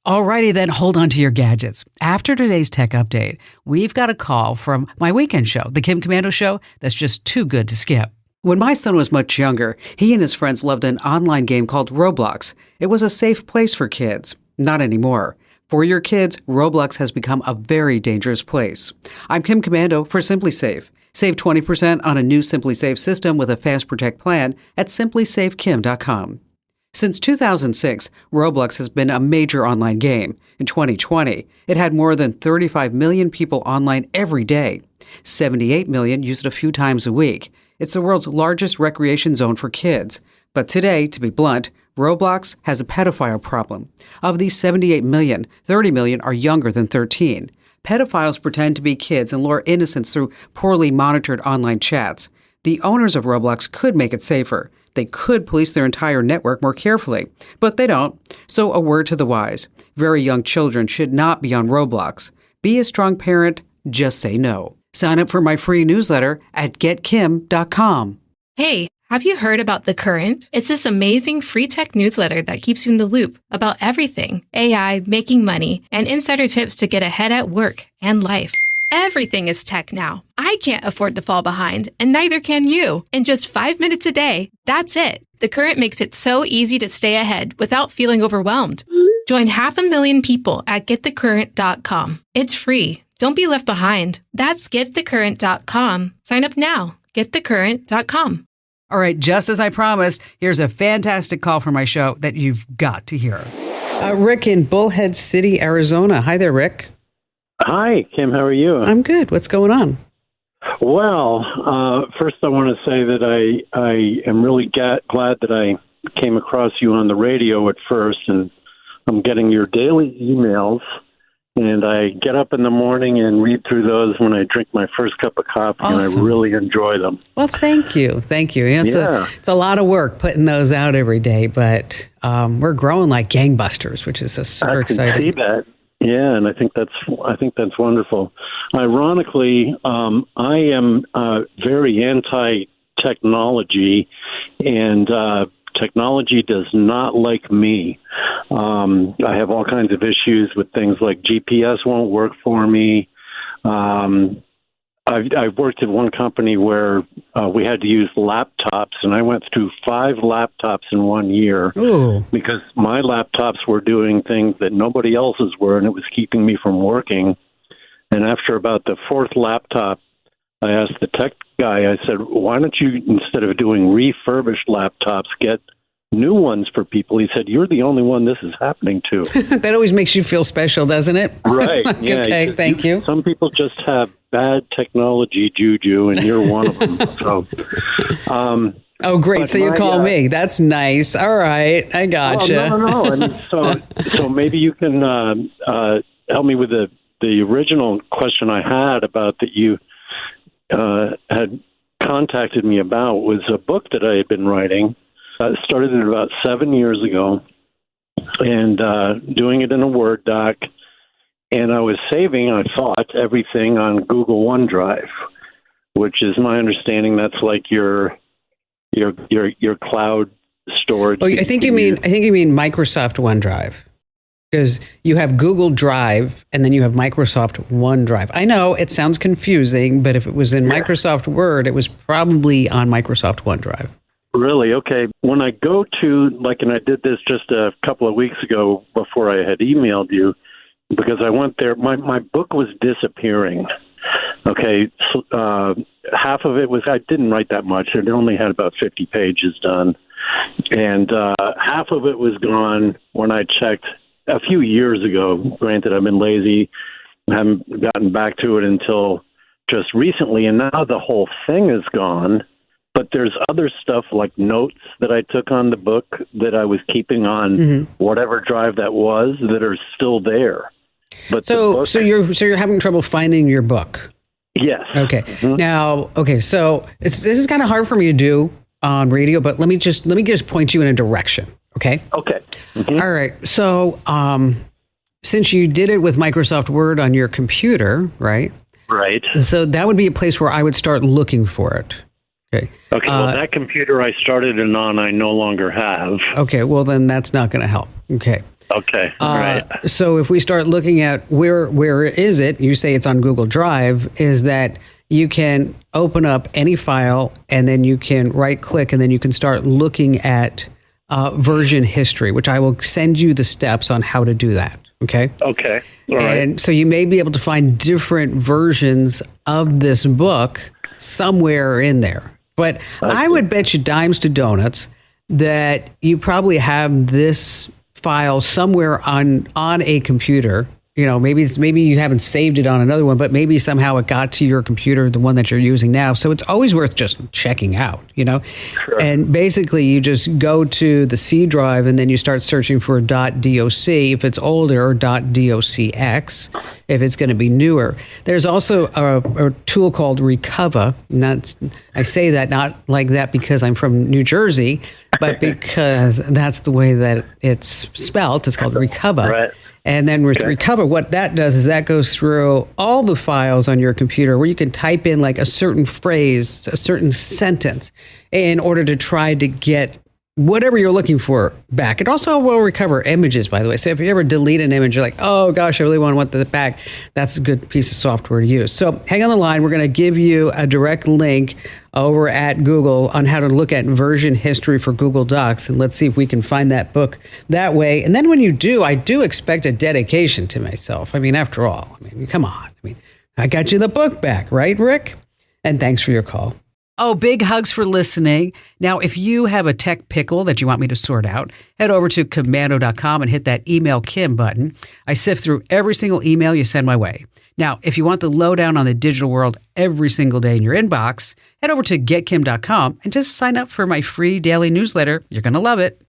Alrighty then, hold on to your gadgets. After today's tech update, we've got a call from my weekend show, The Kim Commando Show, that's just too good to skip. When my son was much younger, he and his friends loved an online game called Roblox. It was a safe place for kids. Not anymore. For your kids, Roblox has become a very dangerous place. I'm Kim Commando for Simply Safe. Save 20% on a new Simply Safe system with a Fast Protect plan at simplysafekim.com. Since 2006, Roblox has been a major online game. In 2020, it had more than 35 million people online every day. 78 million use it a few times a week. It's the world's largest recreation zone for kids. But today, to be blunt, Roblox has a pedophile problem. Of these 78 million, 30 million are younger than 13. Pedophiles pretend to be kids and lure innocents through poorly monitored online chats. The owners of Roblox could make it safer. They could police their entire network more carefully, but they don't. So a word to the wise. Very young children should not be on Roblox. Be a strong parent. Just say no. Sign up for my free newsletter at getkim.com. Hey, have you heard about The Current? It's this amazing free tech newsletter that keeps you in the loop about everything, AI, making money, and insider tips to get ahead at work and life. Everything is tech now. I can't afford to fall behind, and neither can you. In just 5 minutes a day, that's it. The Current makes it so easy to stay ahead without feeling overwhelmed. Join 500,000 people at getthecurrent.com. It's free. Don't be left behind. That's getthecurrent.com. Sign up now. Getthecurrent.com. All right, just as I promised, here's a fantastic call for my show that you've got to hear. Rick in Bullhead City, Arizona. Hi there, Rick. Hi, Kim. How are you? I'm good. What's going on? Well, first I want to say that I am really glad that I came across you on the radio at first, and I'm getting your daily emails, and I get up in the morning and read through those when I drink my first cup of coffee, Awesome. And I really enjoy them. Well, thank you. Thank you. You know, it's a lot of work putting those out every day, but we're growing like gangbusters, which is super exciting. I can see that. Yeah, and I think that's wonderful. Ironically, I am very anti-technology, and technology does not like me. I have all kinds of issues with things like GPS won't work for me. I've worked at one company where we had to use laptops, and I went through 5 laptops in 1 year. Ooh. Because my laptops were doing things that nobody else's were, and it was keeping me from working. And after about the 4th laptop, I asked the tech guy, I said, why don't you, instead of doing refurbished laptops, get new ones for people? He said, you're the only one this is happening to. That always makes you feel special, doesn't it? Right. Yeah. Okay, thank you. Some people just have bad technology juju, and you're one of them. So, oh, great. So you call me. That's nice. All right. I gotcha. Well, no. I mean, so maybe you can help me with the original question I had about that you had contacted me about was a book that I had been writing. I started it about 7 years ago, and doing it in a Word doc. And I was saving, I thought, everything on Google OneDrive, which is my understanding that's like your cloud storage. Oh, I think you mean Microsoft OneDrive, because you have Google Drive and then you have Microsoft OneDrive. I know it sounds confusing, but if it was in Microsoft Word, it was probably on Microsoft OneDrive. Really? Okay. When I go to, and I did this just a couple of weeks ago before I had emailed you, because I went there, my book was disappearing. Okay. So, half of it was, I didn't write that much. It only had about 50 pages done. And half of it was gone when I checked a few years ago. Granted, I've been lazy. I haven't gotten back to it until just recently. And now the whole thing is gone. But there's other stuff like notes that I took on the book that I was keeping on whatever drive that was that are still there. But so you're having trouble finding your book. Yes. Okay. Mm-hmm. Now, so this is kind of hard for me to do on radio, but let me just point you in a direction. Okay. Okay. Mm-hmm. All right. So, since you did it with Microsoft Word on your computer, right? Right. So that would be a place where I would start looking for it. Okay. Okay. Well, that computer I started it on, I no longer have. Okay. Well, then that's not going to help. Okay. Okay. Right. So if we start looking at where is it, you say it's on Google Drive, is that you can open up any file and then you can right click and then you can start looking at version history, which I will send you the steps on how to do that. Okay. Okay. All right. And so you may be able to find different versions of this book somewhere in there. But I would bet you dimes to donuts that you probably have this file somewhere on a computer. You know, maybe you haven't saved it on another one, but maybe somehow it got to your computer, the one that you're using now. So it's always worth just checking out, you know. Sure. And basically you just go to the C drive and then you start searching for .doc if it's older, or .docx if it's going to be newer. There's also a tool called Recover. I say that not like that because I'm from New Jersey, but because that's the way that it's spelled. It's called Recover. Right. And then with Recover, what that does is that goes through all the files on your computer where you can type in like a certain phrase, a certain sentence in order to try to get whatever you're looking for back. It also will recover images, by the way. So if you ever delete an image, you're like, oh gosh, I really want that back. That's a good piece of software to use. So hang on the line. We're going to give you a direct link over at Google on how to look at version history for Google Docs. And let's see if we can find that book that way. And then when you do, I do expect a dedication to myself. I mean, after all, come on. I got you the book back, right, Rick? And thanks for your call. Oh, big hugs for listening. Now, if you have a tech pickle that you want me to sort out, head over to commando.com and hit that email Kim button. I sift through every single email you send my way. Now, if you want the lowdown on the digital world every single day in your inbox, head over to getkim.com and just sign up for my free daily newsletter. You're going to love it.